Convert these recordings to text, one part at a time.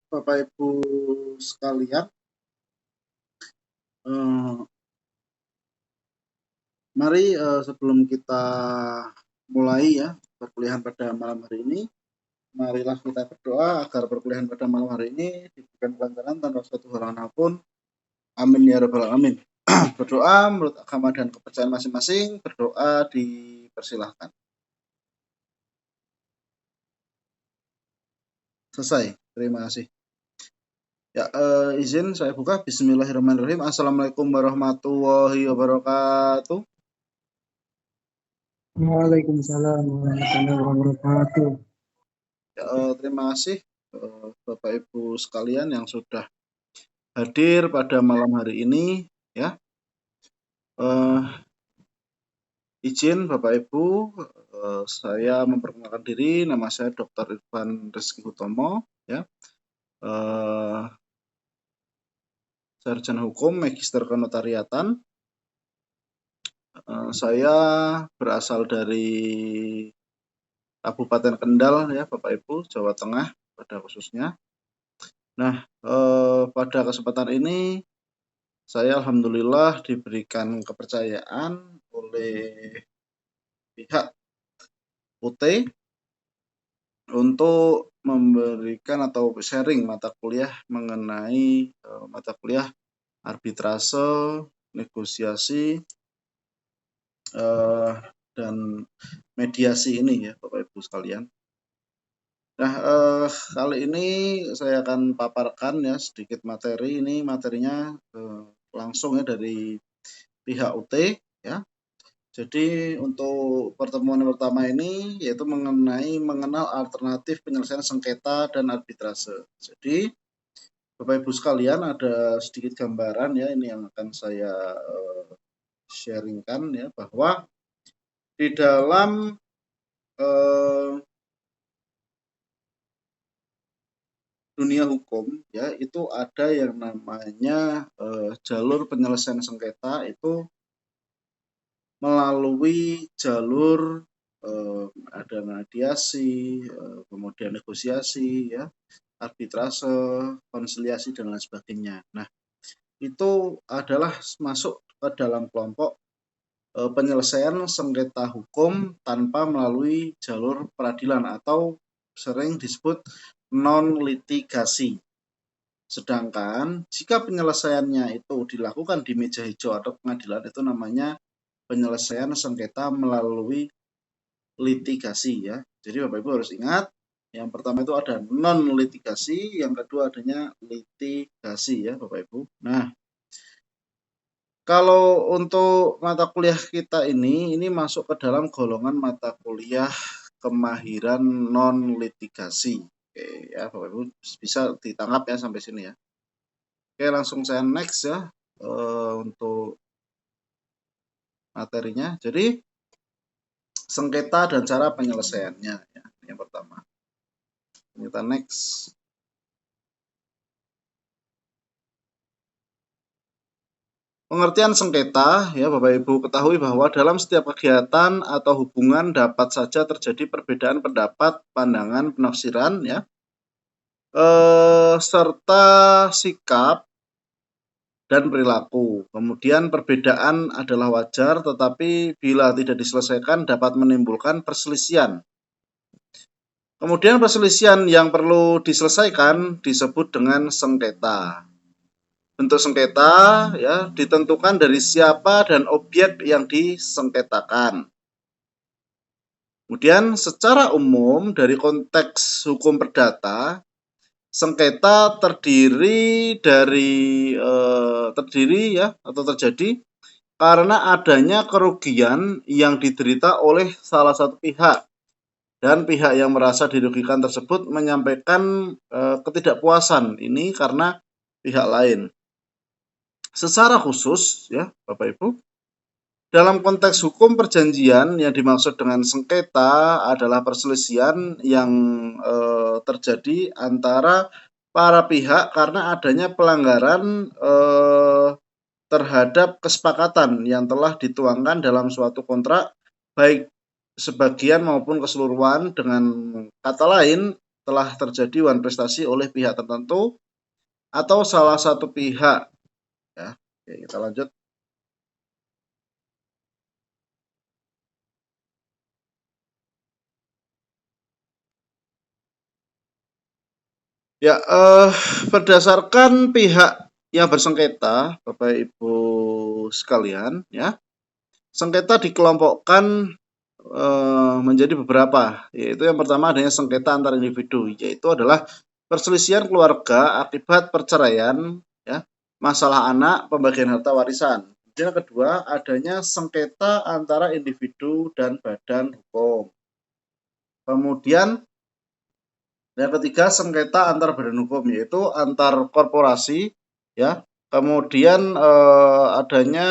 Bapak Ibu sekalian, eh, mari sebelum kita mulai ya perkuliahan pada malam hari ini, marilah kita berdoa agar perkuliahan pada malam hari ini diberikan kelancaran tanpa suatu halangan apapun. Amin ya rabbal alamin. Berdoa menurut agama dan kepercayaan masing-masing, berdoa dipersilahkan. Selesai. Terima kasih. Ya, izin saya buka. Bismillahirrahmanirrahim. Assalamualaikum warahmatullahi wabarakatuh. Waalaikumsalam warahmatullahi wabarakatuh. Ya, terima kasih Bapak Ibu sekalian yang sudah hadir pada malam hari ini ya. Izin Bapak Ibu, saya memperkenalkan diri, nama saya Dr. Irfan Rizky Hutomo ya. Sarjana Hukum Magister Kenotariatan. Saya berasal dari Kabupaten Kendal ya Bapak Ibu, Jawa Tengah pada khususnya. Nah, pada kesempatan ini saya alhamdulillah diberikan kepercayaan oleh pihak UT untuk memberikan atau sharing mata kuliah mengenai mata kuliah arbitrase, negosiasi, dan mediasi ini ya Bapak Ibu sekalian. Nah, kali ini saya akan paparkan ya sedikit materi. Ini materinya langsung ya dari pihak UT ya. Jadi untuk pertemuan pertama ini yaitu mengenal alternatif penyelesaian sengketa dan arbitrase. Jadi Bapak Ibu sekalian ada sedikit gambaran ya ini yang akan saya sharingkan ya bahwa di dalam dunia hukum ya itu ada yang namanya jalur penyelesaian sengketa itu melalui jalur ada mediasi, kemudian negosiasi, ya, arbitrase, konsiliasi dan lain sebagainya. Nah, itu adalah masuk ke dalam kelompok penyelesaian sengketa hukum tanpa melalui jalur peradilan atau sering disebut non litigasi. Sedangkan jika penyelesaiannya itu dilakukan di meja hijau atau pengadilan itu namanya penyelesaian sengketa melalui litigasi ya. Jadi Bapak Ibu harus ingat, yang pertama itu ada non litigasi, yang kedua adanya litigasi ya Bapak Ibu. Nah, kalau untuk mata kuliah kita ini masuk ke dalam golongan mata kuliah kemahiran non litigasi. Oke ya Bapak Ibu bisa ditangkap ya sampai sini ya. Oke, langsung saya next ya untuk materinya. Jadi sengketa dan cara penyelesaiannya ya, yang pertama. Kita next. Pengertian sengketa ya Bapak Ibu ketahui bahwa dalam setiap kegiatan atau hubungan dapat saja terjadi perbedaan pendapat, pandangan, penafsiran ya. Serta sikap dan perilaku. Kemudian perbedaan adalah wajar tetapi bila tidak diselesaikan dapat menimbulkan perselisihan. Kemudian perselisihan yang perlu diselesaikan disebut dengan sengketa. Bentuk sengketa ya ditentukan dari siapa dan objek yang disengketakan. Kemudian secara umum dari konteks hukum perdata, sengketa terdiri ya atau terjadi karena adanya kerugian yang diderita oleh salah satu pihak dan pihak yang merasa dirugikan tersebut menyampaikan ketidakpuasan ini karena pihak lain. Secara khusus ya Bapak Ibu, dalam konteks hukum perjanjian yang dimaksud dengan sengketa adalah perselisihan yang terjadi antara para pihak karena adanya pelanggaran terhadap kesepakatan yang telah dituangkan dalam suatu kontrak baik sebagian maupun keseluruhan. Dengan kata lain, telah terjadi wan prestasi oleh pihak tertentu atau salah satu pihak. Ya, oke, kita lanjut. Ya, berdasarkan pihak yang bersengketa, Bapak Ibu sekalian, ya, sengketa dikelompokkan menjadi beberapa, yaitu yang pertama adanya sengketa antar individu, yaitu adalah perselisihan keluarga akibat perceraian, ya, masalah anak, pembagian harta warisan. Yang kedua adanya sengketa antara individu dan badan hukum. Kemudian yang ketiga sengketa antar badan hukum, yaitu antar korporasi, ya. Kemudian adanya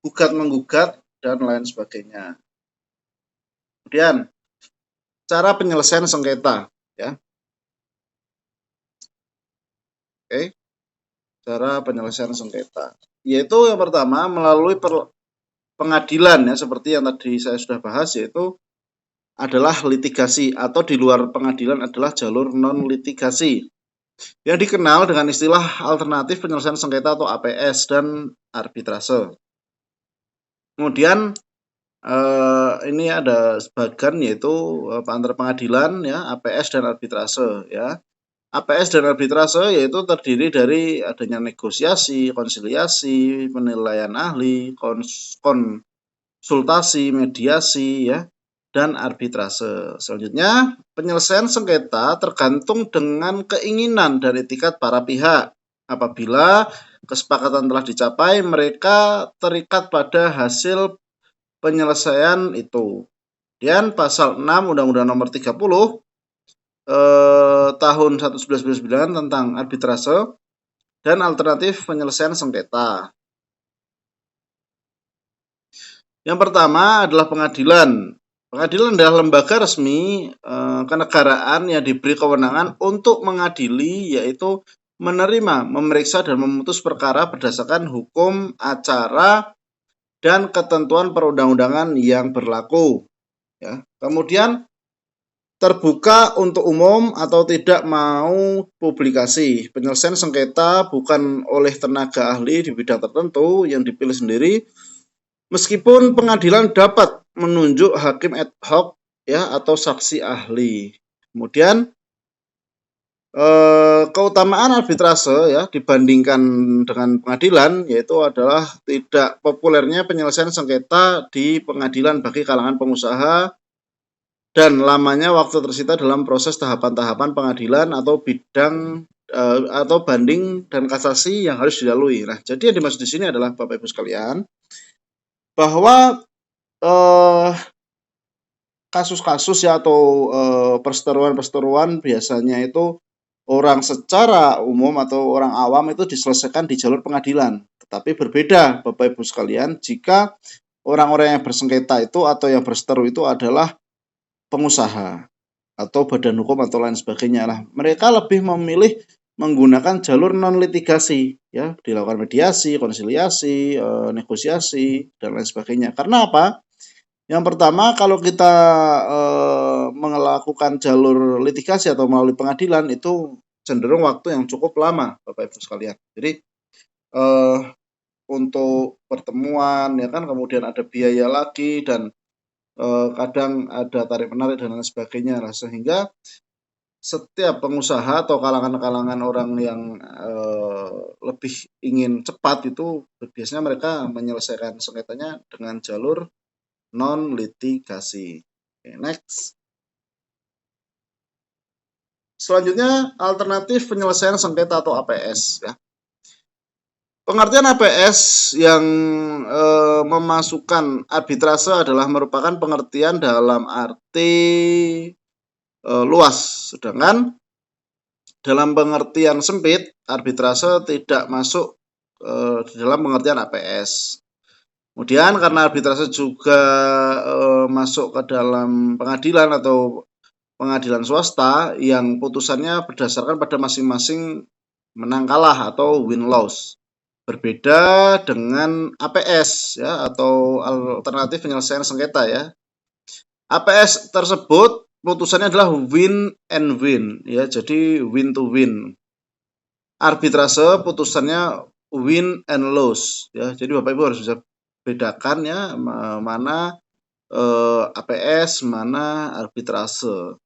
gugat menggugat dan lain sebagainya. Kemudian cara penyelesaian sengketa, ya. Oke. Cara penyelesaian sengketa, yaitu yang pertama melalui pengadilan, ya, seperti yang tadi saya sudah bahas, yaitu adalah litigasi, atau di luar pengadilan adalah jalur non litigasi yang dikenal dengan istilah alternatif penyelesaian sengketa atau APS dan arbitrase. Kemudian ini ada sebagian, yaitu antara pengadilan, ya, APS dan arbitrase, ya. APS dan arbitrase yaitu terdiri dari adanya negosiasi, konsiliasi, penilaian ahli, konsultasi, mediasi, ya, dan arbitrase. Selanjutnya, penyelesaian sengketa tergantung dengan keinginan dan etikat para pihak. Apabila kesepakatan telah dicapai, mereka terikat pada hasil penyelesaian itu. Dan pasal 6 Undang-Undang Nomor 30 tahun 1999 tentang arbitrase dan alternatif penyelesaian sengketa. Yang pertama adalah pengadilan. Pengadilan adalah lembaga resmi kenegaraan yang diberi kewenangan untuk mengadili, yaitu menerima, memeriksa, dan memutus perkara berdasarkan hukum acara dan ketentuan perundang-undangan yang berlaku. Ya. Kemudian terbuka untuk umum atau tidak mau publikasi. Penyelesaian sengketa bukan oleh tenaga ahli di bidang tertentu yang dipilih sendiri, meskipun pengadilan dapat menunjuk hakim ad hoc, ya, atau saksi ahli. Kemudian keutamaan arbitrase, ya, dibandingkan dengan pengadilan, yaitu adalah tidak populernya penyelesaian sengketa di pengadilan bagi kalangan pengusaha dan lamanya waktu tersita dalam proses tahapan-tahapan pengadilan atau bidang atau banding dan kasasi yang harus dilalui. Nah, jadi yang dimaksud di sini adalah Bapak Ibu sekalian bahwa kasus-kasus, ya, atau perseteruan-perseteruan biasanya itu orang secara umum atau orang awam itu diselesaikan di jalur pengadilan. Tetapi berbeda Bapak Ibu sekalian jika orang-orang yang bersengketa itu atau yang berseteru itu adalah pengusaha atau badan hukum atau lain sebagainya. Lah, mereka lebih memilih menggunakan jalur non litigasi, ya, dilakukan mediasi, konsiliasi, negosiasi, dan lain sebagainya. Karena apa? Yang pertama, kalau kita melakukan jalur litigasi atau melalui pengadilan itu cenderung waktu yang cukup lama, Bapak Ibu sekalian. Jadi untuk pertemuan, ya kan, kemudian ada biaya lagi dan kadang ada tarik menarik dan lain sebagainya, lah, sehingga setiap pengusaha atau kalangan-kalangan orang yang lebih ingin cepat itu biasanya mereka menyelesaikan sengketanya dengan jalur non litigasi. Okay, next. Selanjutnya alternatif penyelesaian sengketa atau APS, ya. Pengertian APS yang memasukkan arbitrase adalah merupakan pengertian dalam arti luas, sedangkan dalam pengertian sempit arbitrase tidak masuk di dalam pengertian APS. Kemudian karena arbitrase juga masuk ke dalam pengadilan atau pengadilan swasta yang putusannya berdasarkan pada masing-masing menang kalah atau win-loss. Berbeda dengan APS, ya, atau alternatif penyelesaian sengketa, ya. APS tersebut putusannya adalah win and win ya, jadi win to win. Arbitrase putusannya win and lose ya. Jadi Bapak Ibu harus bisa bedakan ya mana APS, mana arbitrase.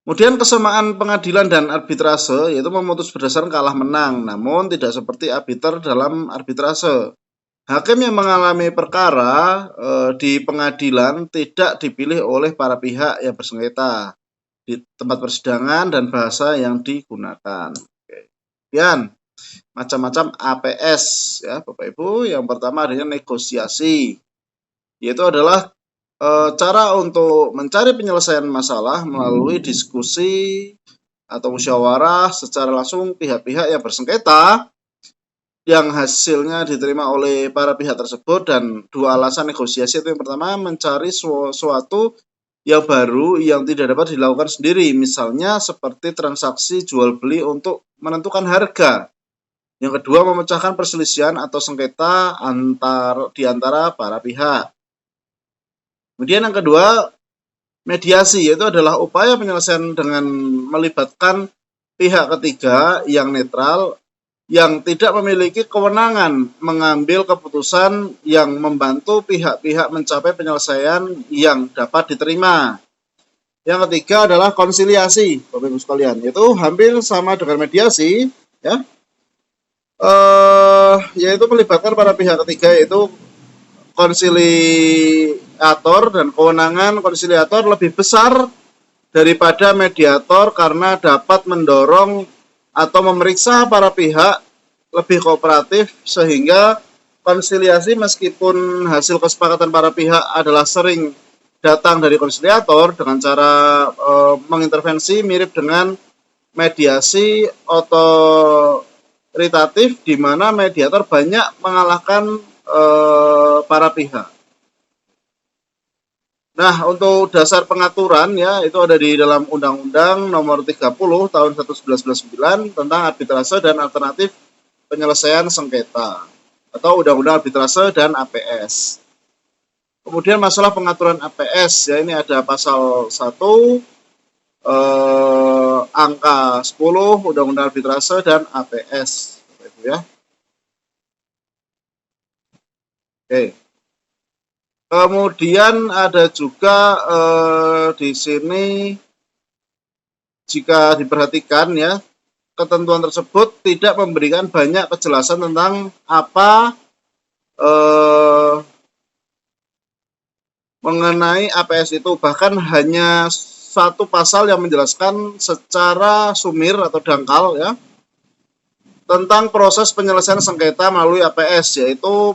Kemudian kesamaan pengadilan dan arbitrase yaitu memutus berdasarkan kalah menang, namun tidak seperti arbiter dalam arbitrase. Hakim yang mengalami perkara di pengadilan tidak dipilih oleh para pihak yang bersengketa di tempat persidangan dan bahasa yang digunakan. Kemudian macam-macam APS ya Bapak Ibu. Yang pertama adanya negosiasi, yaitu adalah cara untuk mencari penyelesaian masalah melalui diskusi atau musyawarah secara langsung pihak-pihak yang bersengketa yang hasilnya diterima oleh para pihak tersebut. Dan dua alasan negosiasi itu, yang pertama mencari sesuatu yang baru yang tidak dapat dilakukan sendiri, misalnya seperti transaksi jual beli untuk menentukan harga. Yang kedua memecahkan perselisihan atau sengketa di antara para pihak. Kemudian yang kedua mediasi, yaitu adalah upaya penyelesaian dengan melibatkan pihak ketiga yang netral yang tidak memiliki kewenangan mengambil keputusan yang membantu pihak-pihak mencapai penyelesaian yang dapat diterima. Yang ketiga adalah konsiliasi, Bapak Ibu sekalian, yaitu hampir sama dengan mediasi ya. Yaitu melibatkan para pihak ketiga, yaitu konsiliator, dan kewenangan konsiliator lebih besar daripada mediator karena dapat mendorong atau memeriksa para pihak lebih kooperatif, sehingga konsiliasi meskipun hasil kesepakatan para pihak adalah sering datang dari konsiliator dengan cara mengintervensi, mirip dengan mediasi otoritatif di mana mediator banyak mengalahkan para pihak. Nah, untuk dasar pengaturan ya, itu ada di dalam Undang-Undang Nomor 30 Tahun 1999 tentang arbitrase dan alternatif penyelesaian sengketa, atau Undang-Undang Arbitrase dan APS. Kemudian masalah pengaturan APS ya, ini ada pasal 1 angka 10 Undang-Undang Arbitrase dan APS ya. Oke. Kemudian ada juga di sini jika diperhatikan ya, ketentuan tersebut tidak memberikan banyak kejelasan tentang apa mengenai APS itu, bahkan hanya satu pasal yang menjelaskan secara sumir atau dangkal ya tentang proses penyelesaian sengketa melalui APS, yaitu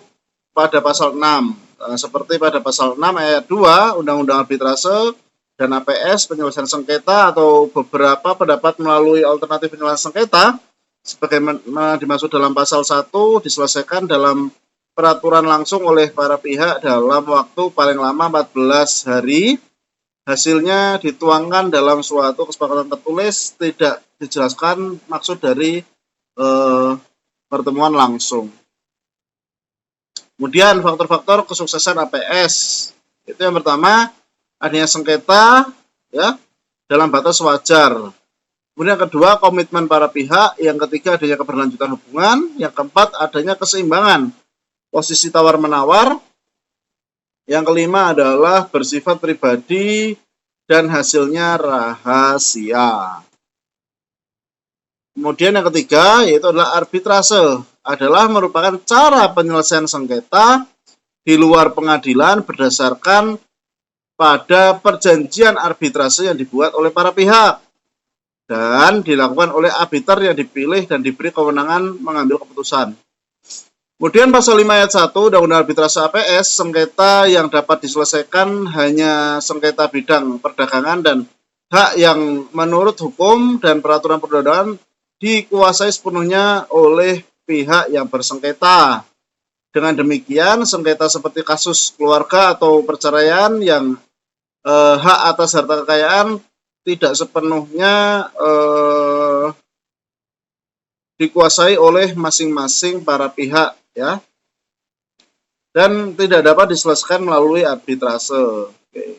pada pasal 6. Seperti pada pasal 6 ayat 2 Undang-Undang Arbitrase dan APS penyelesaian sengketa, atau beberapa pendapat melalui alternatif penyelesaian sengketa sebagaimana dimaksud dalam pasal 1 diselesaikan dalam peraturan langsung oleh para pihak dalam waktu paling lama 14 hari. Hasilnya dituangkan dalam suatu kesepakatan tertulis, tidak dijelaskan maksud dari pertemuan langsung. Kemudian faktor-faktor kesuksesan APS, itu yang pertama adanya sengketa ya dalam batas wajar. Kemudian yang kedua komitmen para pihak, yang ketiga adanya keberlanjutan hubungan, yang keempat adanya keseimbangan posisi tawar-menawar, yang kelima adalah bersifat pribadi dan hasilnya rahasia. Kemudian yang ketiga yaitu adalah arbitrase, adalah merupakan cara penyelesaian sengketa di luar pengadilan berdasarkan pada perjanjian arbitrase yang dibuat oleh para pihak dan dilakukan oleh arbiter yang dipilih dan diberi kewenangan mengambil keputusan. Kemudian pasal 5 ayat 1 Undang-Undang Arbitrase APS, sengketa yang dapat diselesaikan hanya sengketa bidang perdagangan dan hak yang menurut hukum dan peraturan perundangan dikuasai sepenuhnya oleh pihak yang bersengketa. Dengan demikian, sengketa seperti kasus keluarga atau perceraian yang hak atas harta kekayaan tidak sepenuhnya dikuasai oleh masing-masing para pihak ya, dan tidak dapat diselesaikan melalui arbitrase. Oke.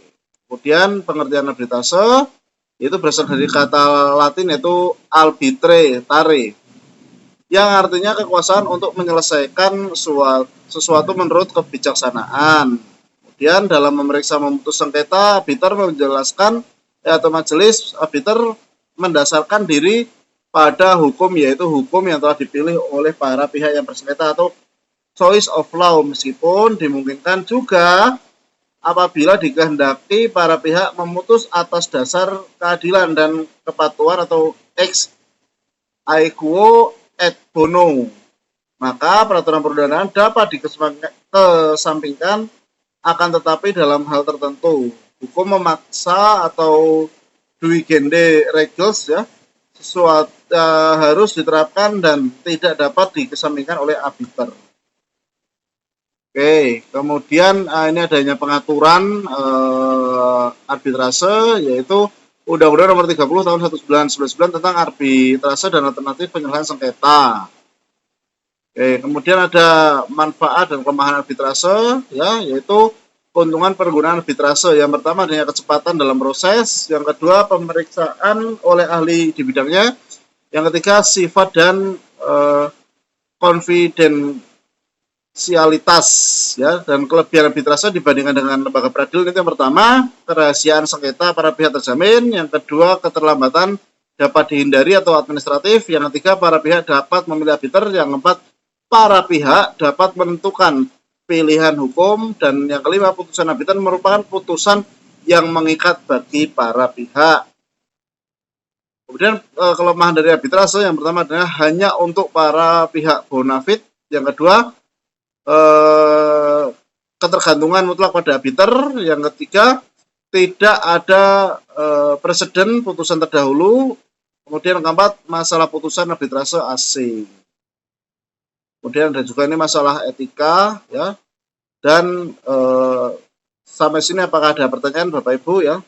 Kemudian pengertian arbitrase itu berasal dari kata Latin yaitu arbitre, tare, yang artinya kekuasaan untuk menyelesaikan sesuatu menurut kebijaksanaan. Kemudian dalam memeriksa memutus sengketa, arbiter menjelaskan atau majelis arbiter mendasarkan diri pada hukum, yaitu hukum yang telah dipilih oleh para pihak yang bersengketa atau choice of law, meskipun dimungkinkan juga apabila dikehendaki para pihak memutus atas dasar keadilan dan kepatuhan atau ex aequo et bono, maka peraturan perundangan dapat dikesampingkan, akan tetapi dalam hal tertentu hukum memaksa atau duigende regels ya sesuatu harus diterapkan dan tidak dapat dikesampingkan oleh arbiter. Oke, kemudian ini adanya pengaturan arbitrase, yaitu Undang-Undang Nomor 30 Tahun 1999 tentang arbitrase dan alternatif penyelesaian sengketa. Oke, kemudian ada manfaat dan kelemahan arbitrase, ya, yaitu keuntungan penggunaan arbitrase. Yang pertama adanya kecepatan dalam proses, yang kedua pemeriksaan oleh ahli di bidangnya, yang ketiga sifat dan konfidensialitas, ya, dan kelebihan arbitrase dibandingkan dengan lembaga peradilan itu yang pertama kerahasiaan sengketa para pihak terjamin, yang kedua keterlambatan dapat dihindari atau administratif, yang ketiga para pihak dapat memilih arbiter, yang keempat para pihak dapat menentukan pilihan hukum, dan yang kelima putusan arbiter merupakan putusan yang mengikat bagi para pihak. Kemudian kelemahan dari arbitrase yang pertama adalah hanya untuk para pihak bona fide, yang kedua ketergantungan mutlak pada arbiter, yang ketiga tidak ada preseden putusan terdahulu, kemudian yang keempat masalah putusan arbitrase asing. Kemudian ada juga ini masalah etika, ya, dan sampai sini apakah ada pertanyaan Bapak Ibu, ya?